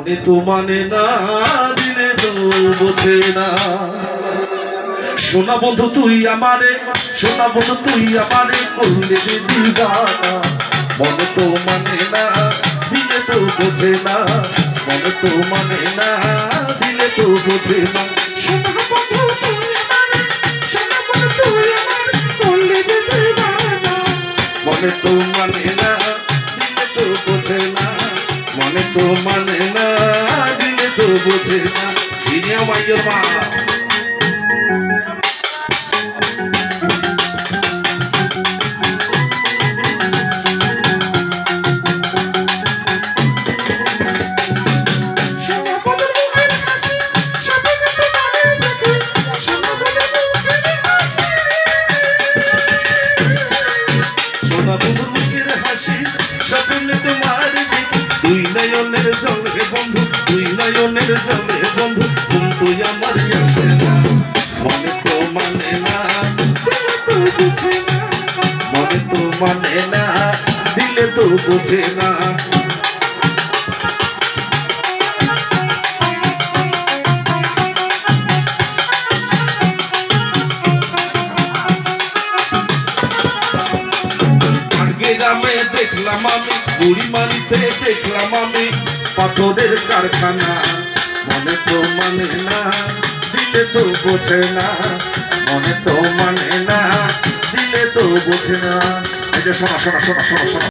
মনে তো মানে না, দিলে তো বোঝে না। সোনা বন্ধু তুই আমারে, সোনা বন্ধু তুই আমারে করলে রে দিবানা। মনে তো মানে না, দিলে তো বোঝে না। মনে তো মানে না, দিলে তো বোঝে না। সোনা বন্ধু তুই আমারে, সোনা বন্ধু তুই আমারে করলে রে দিবানা। মনে তো মানে না, দিলে তো বোঝে না। মনে তো মানে না, দিলে তো বোঝে না। ইনিও মাইয়ের মা। সোনা বন্ধুর মুখের হাসি স্বপ্নে তোমারে দেখি, সোনা বন্ধুর মুখের হাসি। সোনা বন্ধুর মুখের হাসি স্বপ্নে তোমার দেখি। দুই নয়নের জলে বন্ধু, দুই নয়নের জলে বন্ধু, ঘুম তুই আমার আসে না। মনে তো মানে না, দিলে তো বুঝে না। মনে তো মানে না, দিলে তো বোঝে না। গ্রামে দেখলাম আমি, বুড়িমারিতে দেখলাম আমি পাথরের কারখানা। মনে তো মানে না, দিলে তো বোঝে না। মনে তো মানে না, দিলে তো বোঝে না। এই যে শোনা শোনা শোনা শোনা শোনা।